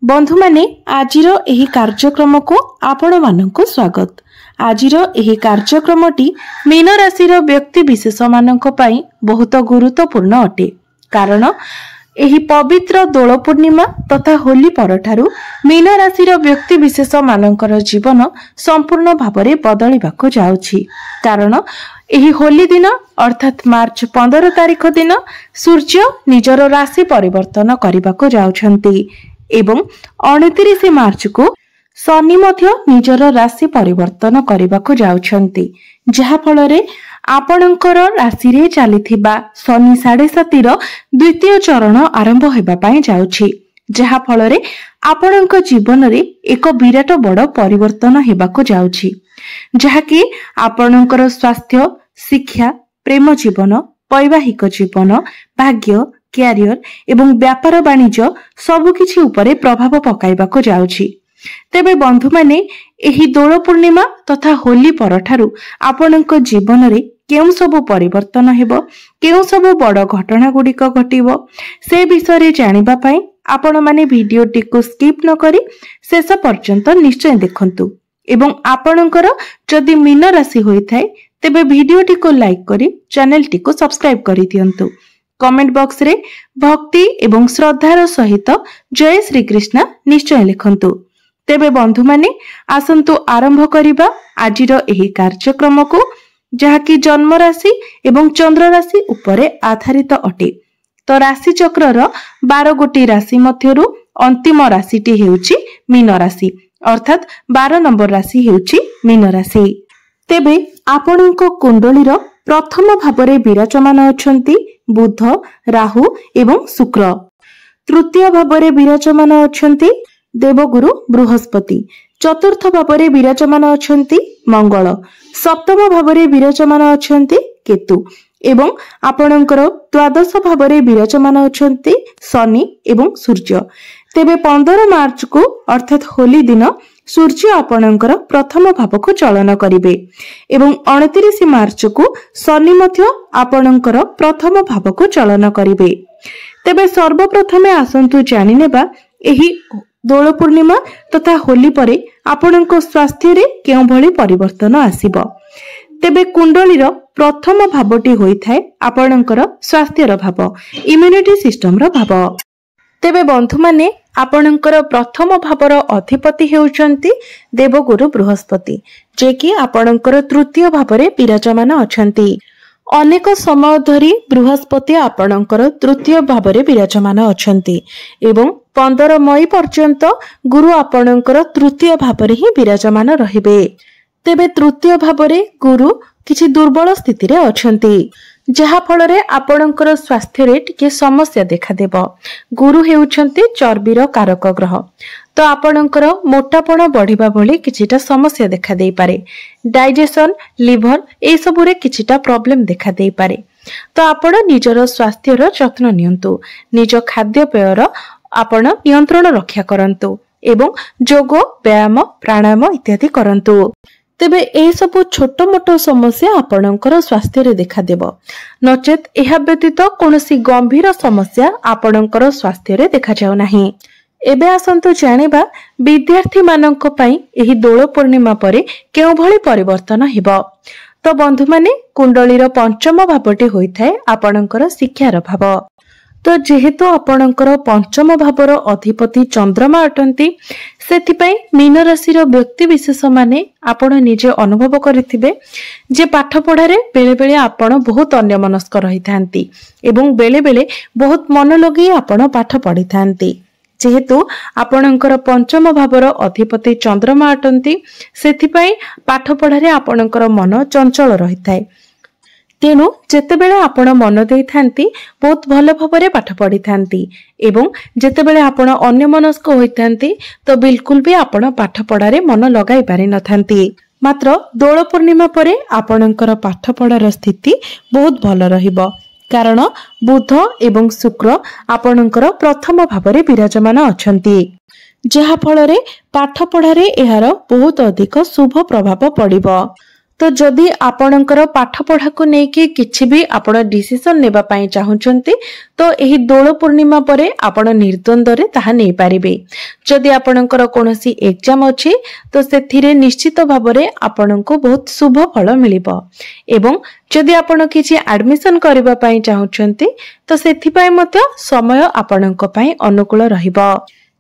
बंधु माने आजिर एही कार्यक्रम को आपण मानक स्वागत। आजिर एही कार्यक्रमटी मीन राशि व्यक्ति विशेष मानक पई बहुत गुरुत्वपूर्ण अटे, कारण एही पवित्र दोल पूर्णिमा तथा होली परठारु मीन राशि व्यक्ति विशेष मानकर जीवन संपूर्ण भावरे बदलिबाको जाउछि। कारण एही होली दिन अर्थात मार्च 15 तारिख दिन सूर्य निजर राशि परिवर्तन करबाको जाउछंती एवं 29 मार्च को शनि मध्य निजर राशि परिवर्तन करबाको जाउछंती, जहा फलरे आपणकर राशि रे चलीथिबा शनि 7.5 द्वितीय चरण आरंभ हेबा पई जाउछि, जहा फलरे आपणक जीवन रे एक विराट बड़ परिवर्तन हेबाको जाउछि, जहा कि आपणकर स्वास्थ्य, शिक्षा, प्रेम जीवन, वैवाहिक जीवन, भाग्य, क्यारियर एवं व्यापार वाणिज्य सबकिछि उपरे प्रभाव पकाइबाको जाउछि। तेबे बंधु माने एही दोल पूर्णिमा तथा होली परठारु आपणक जीवन रे केउ सब परिवर्तन हेबो, केउ सब बड़ घटना गुडिक घटिबो, से विषय रे जानिबा पई आपण माने भिडियोटी को स्किप न करी शेष पर्यंत निश्चय देखंतु एवं आपणकर जदि मीन राशि होई थाए तेबे भिडियोटी को लाइक करी चैनल टी को सब्सक्राइब करी दियंतु। कमेंट बॉक्स रे भक्ति एवं श्रद्धार सहित जय श्री कृष्ण निश्चय लिखंतु। तेबे बंधु माने आसंतु आरंभ करिबा आजिर एही कार्यक्रम को, जहा कि जन्म राशि एवं चंद्र राशि उपरे आधारित अटे। तो राशि चक्रर 12 गोटी राशि मध्यरु अंतिम राशिटी हेउची मीन राशि, अर्थात 12 नंबर राशि हेउची मीन राशि। तेबे आपणक कुंडलीर प्रथम भावरे विराजमान अछंती बुध, राहु एवं शुक्र। तृतीय भावरे विराजमान अछंती देवगुरु बृहस्पति। चतुर्थ भावरे विराजमान अछंती मंगल। सप्तम भावरे विराजमान अछंती केतु एवं आपणकर द्वादश भावरे विराजमान अछंती शनि एवं सूर्य। तेबे 15 मार्च को अर्थात होली दिन सूर्य आपणकर प्रथम भाव को चलन करिवे एवं 29 मार्च को शनि मध्य आपणकर प्रथम भाव को चलन करिवे। तेबे सर्वप्रथमे आसंतु जानि नेबा एही दोल पूर्णिमा तथा होली परे आपणक स्वास्थ्य रे केउ भली परिवर्तन आसीबो। तेबे कुंडलीर प्रथम भावटी होई थाए आपणकर स्वास्थ्यर भाव, इम्यूनिटी सिस्टम रो भाव। तेबे बंधु माने आपणकर प्रथम भावर अधिपति हेउचंती देवगुरु बृहस्पति, जे कि आपणकर तृतीय भावरे विराजमान अछंती। अनेक समय धरी बृहस्पति आपणकर तृतीय भावरे विराजमान अछंती एवं 15 मई पर्यंत गुरु आपणकर तृतीय भावरे ही विराजमान रहिबे। तेबे तृतीय भावरे गुरु किछि दुर्बल स्थिति रे अछंती, जहा फलरे आपणकर स्वास्थ्य रे टिके समस्या देखा देबो। गुरु हेउछंती चर्बीर कारक ग्रह, तो आपणकर मोटापण बढ़िबा भली किछिटा समस्या देखा देई पारे। डाइजेशन, लिवर ए सब रे किछिटा प्रॉब्लम देखा देई पारे। तो आपण निजर स्वास्थ्यर जत्न नियंतु, निज खाद्य पेयर आपण नियंत्रण रक्षा करंतु एवं योग, व्यायाम, प्राणायाम इत्यादि करंतु। तेबे ए सब छोट मोट समस्या आपणकर स्वास्थ्य रे देखा देबो, नचेत एहा व्यतीत कोनोसी गंभीर समस्या आपणकर स्वास्थ्य रे देखा जाउ नाही। एबे आसंतु जानिबा विद्यार्थी मानक पई एही दोल पूर्णिमा परे केउ भली परिवर्तन हेबो। तो बंधु माने कुंडलीर पंचम भावटी होई थाए आपणकर शिक्षार भाव। तो जेहेतु आपणकर पंचम भावर अधिपति चंद्रमा अटंती, सेथिपई मीन राशि व्यक्ति विशेष माने आपण निजे अनुभव करिथिबे जे पाठ पढ़ारे बेले बेले आपण बहुत अन्यमनस्क रहिथांती एवं बेले बेले बहुत मन लगी आपण पाठ पढ़ी थांती। जेहेतु आपणकर पंचम भावर अधिपति चंद्रमा अटंती, सेथिपई पाठ पढ़ारे आपणकर मन चंचल रहिथाय। तेणु जेतेबेले आपण मन देई थांती बहुत भल भावरे पाठ पढ़ी थांती एवं जेतेबेले आपण अन्यमनस्क होई थांती तो बिल्कुल भी आपण पाठ पढ़ारे मन लगाई पारि नथांती। मात्र दोल पूर्णिमा परे आपणकर पाठ पढ़ार स्थिति बहुत भल रहिबो, कारण बुध एवं शुक्र आपणकर प्रथम भावरे विराजमान अछंती, जहा फलरे पाठ पढ़ारे एहार बहुत अधिक शुभ प्रभाव पड़िबो। तो जदि आपणकर पाठ पढ़ा को लेकिन किछि भी आपण डिसीजन नेबा पई चाहुचंती तो एही दोल पूर्णिमा परे आपण निर्द्वंद रे ताहा नै पारिबे। जदि आपणकर कोनोसी एग्जाम अछि तो सेथिरे निश्चित भाबरे आपणको बहुत शुभ फल मिलिबो एवं जदि आपण किछि एडमिशन करबा पई चाहुचंती तो सेथि पई मते समय आपणको पई अनुकूल रहिबो।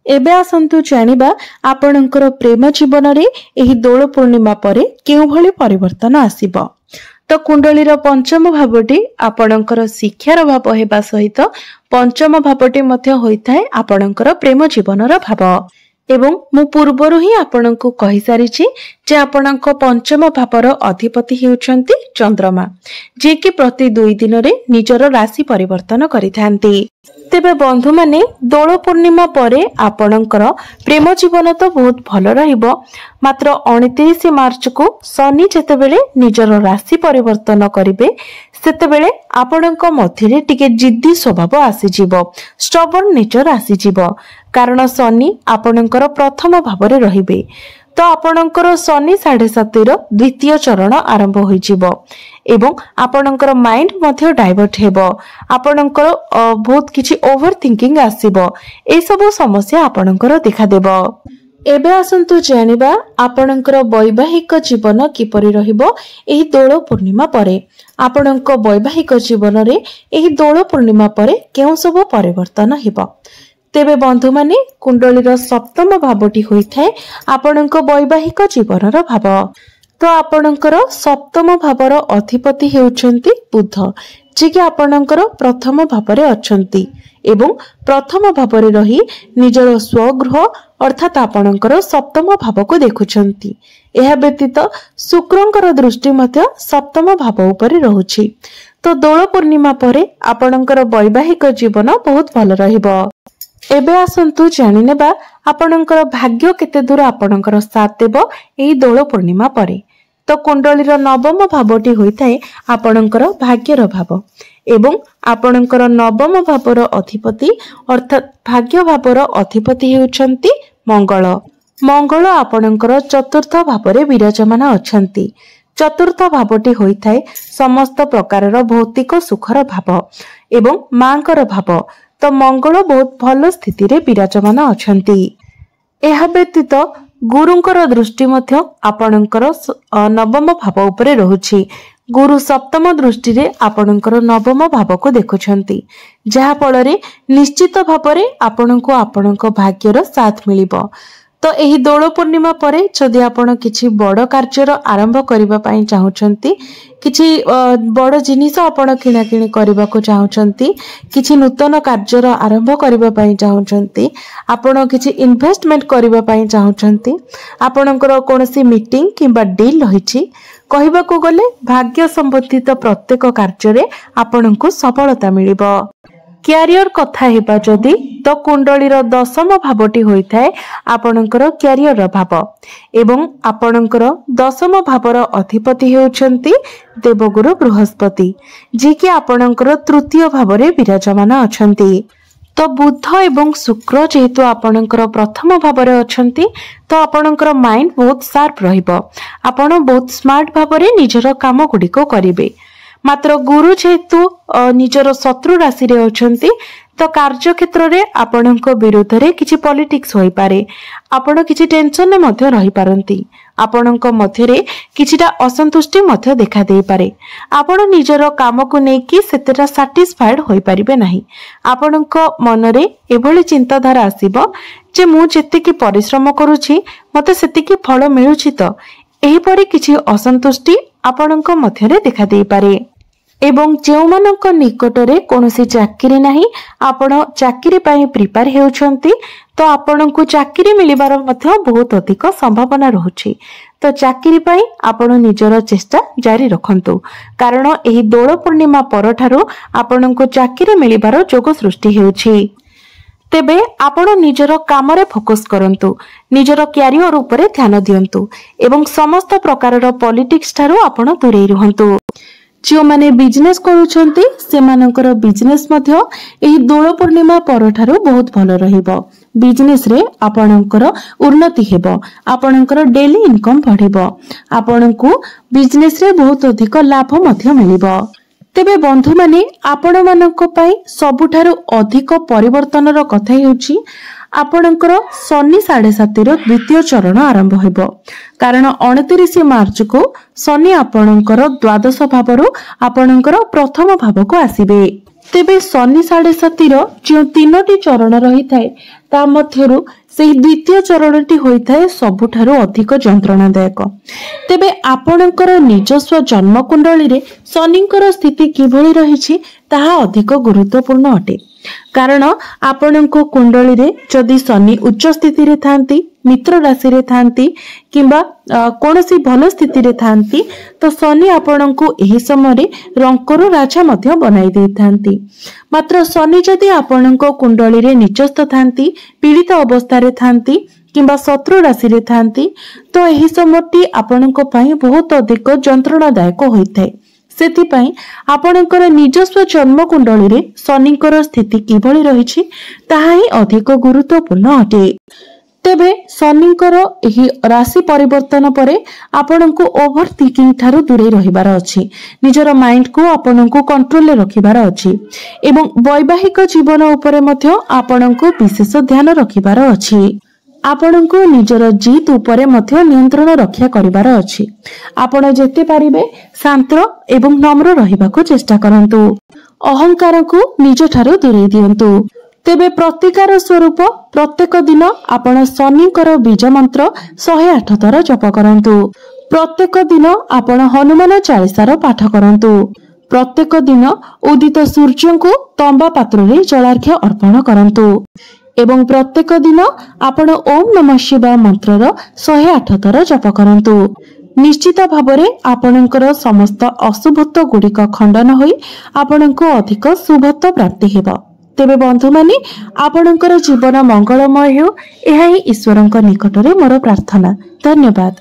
एबे आसंतु जानिबा आपणकर प्रेम जीवन रे एही दोल पूर्णिमा परे केउ भली परिवर्तन आसीबो। तो कुंडलीर पंचम भावटी आपणकर शिक्षार भाव हेबा सहित पंचम भावटी मध्य होइथाय आपणकर प्रेम जीवनर भाव एवं मु पूर्वरु ही आपणको कहि सारिछि जे आपणको पंचम भावर अधिपति हेउचंती चंद्रमा जे कि प्रति 2 दिन रे निजर राशि परिवर्तन करिथांती। तेबे बंधु माने दोल पूर्णिमा परे आपणकर प्रेम जीवन तो बहुत भल रहिबो। मात्र 29 मार्च को शनि जेतेबेले निजर राशि परिवर्तन करिवे सेतेबेले आपणक मध्यरे टिके जिद्दी स्वभाव आसीजिवो, स्टबर्न नेचर आसीजिवो कारण शनि आपणकर प्रथम भावरे रहिबे। तो आपणकर शनि 7.5 रो द्वितीय चरण आरंभ होइजिवो एवं आपणकर माइंड मध्य डाइवर्ट हेबो। आपणकर बहुत किछि ओवर थिंकिंग आसीबो। ए सब समस्या आपणकर देखा देबो। एबे आसंतु जानिबा आपणकर वैवाहिक जीवन किपरि रहिबो एही दोल पूर्णिमा परे। आपणक वैवाहिक जीवन रे एही दोल पूर्णिमा परे केउ सब परिवर्तन हेबो। तेबे बंधु माने कुंडलीर सप्तम भावटी होइथाय आपणक वैवाहिक जीवनर भाव। तो आपणकर सप्तम भावर अधिपति हेउचंती बुध जे कि आपणकर प्रथम भावरे अछंती एवं प्रथम भावरे रही निजर स्वगृह अर्थात आपणकर सप्तम भाव को देखुचंती। एहा व्यतीत शुक्रंकर दृष्टि मध्य सप्तम भाव उपरे रहुछि। तो दोल पूर्णिमा परे आपणकर वैवाहिक जीवन बहुत भल रहिबो। एबे आसंतु जानि नेबा आपणकर भाग्य केते दूर आपणकर साथ देबो एही दोल पूर्णिमा परे। तो कुंडलीर नवम भावटी होइथाय आपणकर भाग्यर भाव एवं आपणकर नवम भावर अधिपति अर्थात भाग्य भावर अधिपति हेउचंती मंगल। मंगल आपणकर चतुर्थ भावरे विराजमान अछंती। चतुर्थ भावटी होइथाय समस्त प्रकारर भौतिक सुखर भाव एवं मांकर भाव। तो मंगल बहुत भल स्थिति रे विराजमान अछंती। एहा व्यतीत गुरुंकर दृष्टि मध्य आपणकर नवम भाव उपरे रहुछि। गुरु सप्तम दृष्टि रे आपणकर नवम भाव को देखुछंती जहा फଳରେ निश्चित भावरे आपणको आपणक भाग्यर साथ मिलिबो। तो एही दोल पूर्णिमा परे जदि आपण किछि बड़ कार्यर आरंभ करिबा पई चाहुचंती, किछि बड़ जिनिस आपण किना किनि करिबा को चाहुचंती, किछि नूतन कार्यर आरंभ करिबा पई चाहुचंती, आपण किछि इन्वेस्टमेंट करिबा पई चाहुचंती, आपणकर कोनोसी मीटिंग किबा डील रहिछि, कहिबा को गले भाग्य संबंधित प्रत्येक कार्य रे आपणको सफलता मिलिबो। क्यारियर कथा हेबा जदि तो कुंडलीर दशम भावटी होइथाय आपणकर क्यारियर भाव एवं आपणकर दशम भावर अधिपति हेउचंती देवगुरु बृहस्पति जे कि आपणकर तृतीय भावरे विराजमान अछंती। तो बुध एवं शुक्र जेहेतु आपणकर प्रथम भावरे अछंती तो आपणकर माइंड बहुत शार्प रहिबो। आपण बहुत स्मार्ट भावरे निजर काम गुडिको करिवे। मात्र गुरु जेहेतु निजर शत्रु राशि रे अछंती तो कार्य क्षेत्र रे आपणक विरोध रे किछि पॉलिटिक्स होई पारे। आपण किछि टेंशन में मध्य रही पारंती। आपणक मध्य रे किछिटा असंतुष्टि मध्य देखा देई पारे। आपण निजर काम को नै कि सेतेटा सैटिस्फाइड होई परिबे नाही। आपणक मन रे एभली चिंताधारा आसीबो जे मु जेते कि परिश्रम करूछि मते सेते कि फल मिलुछि। तो एही परि किछि असंतुष्टि आपणक मध्य रे देखा देई पारे। एवं जो मानक निकटरे कोनोसी चाकरी नाही, आपण चाकरी पई प्रिपेयर हेउछंती तो आपणको चाकरी मिलिबार मध्य बहुत अधिक संभावना रहुछि। तो चाकरी पई आपण निजर चेष्टा जारी रखंतु कारण एही दोल पूर्णिमा परठारु आपणको चाकरी मिलिबार जोग सृष्टि हेउछि। तेबे आपण निजर काम रे फोकस करंतु, निजर क्यारियर उपरे ध्यान दियंतु एवं समस्त प्रकारर पॉलिटिक्स ठारू आपण दूरेई रहंतु। जो माने बिजनेस करूछंती सेमानकर बिजनेस मध्य एही दोल पूर्णिमा परठारु बहुत भलो रहिबो। बिजनेस रे आपणकर उन्नति हेबो, आपणकर डेली इनकम बढ़िबो, आपणको बिजनेस रे बहुत अधिक लाभ मध्य मिलिबो। तेबे बंधु माने आपण मानक पई सबुठारु अधिक परिवर्तन रो कथा हेउची आपणकर शनि 7.5 रो द्वितीय चरण आरंभ हेबो। कारण 29 मार्च को शनि आपणकर द्वादश भावरु आपणकर प्रथम भाव को आसीबे। तेबे शनि 7.5 रो जो तीनोटी चरण रही थाए ता मध्यरु सेही द्वितीय चरणटी होइथाए सबुठारु अधिक जंत्रणादायक। तेबे आपणकर निजस्व जन्म कुंडली रे शनिंकर स्थिति किभଳି रहिछि ताहा अधिक गुरुत्वपूर्ण अटे। कारण आपणको कुंडली रे जदि शनि उच्च स्थिति रे थांती, मित्र राशि रे थांती किंबा कोनोसी भलो स्थिति रे थांती तो शनि आपणको एही समय रंकर राजा मध्य बनाई देई थांती। मात्र शनि जदि आपणको कुंडली रे निचस्थ थांती, पीड़ित अवस्था रे थांती किंबा शत्रु राशि रे थांती तो एही समयटी आपणको पई बहुत अधिक जंत्रणादायक होइथाय। सेथिपाई आपणकर निजस्व जन्म कुंडली रे शनिकर स्थिति किभଳି रहिछि ताहा ही अधिक गुरुत्वपूर्ण अटे। तेबे शनिकर एही राशि परिवर्तन परे आपणको ओभर थिंकिंग ठारू दूरे रहिबार अछि, निजर माइंड को आपणको कंट्रोल रे रखिबार अछि एवं वैवाहिक जीवन उपरे मध्य आपणको विशेष ध्यान रखिबार अछि। आपणको निजर जीत उपरे मध्य नियंत्रण रक्षा करिबार अछि। आपण जेते पारिबे शांत एवं नम्र रहिबाको चेष्टा करंतु, अहंकार को निज ठारू दूरे दियंतु। तेबे प्रतिकार स्वरूप प्रत्येक दिन आपण शनिकर बीज मंत्र 108 थर जप करंतु। प्रत्येक दिन आपण हनुमान चालीसार पाठ करंतु। प्रत्येक दिन उदित सूर्य को तंबा पात्र रे जलार्घ्य अर्पण करंतु एवं प्रत्येक दिन आपण ओम नमः शिवाय मंत्रर 108 थर जप करंतु। निश्चित भावरे आपणकर समस्त अशुभत्व गुड़िक खंडन होई आपणको अधिक शुभत्व प्राप्ति हेबो। तेबे बंधु माने आपणकर जीवन मंगलमय हो, एहा ही ईश्वरଙ୍କ निकटरे मोर प्रार्थना। धन्यवाद।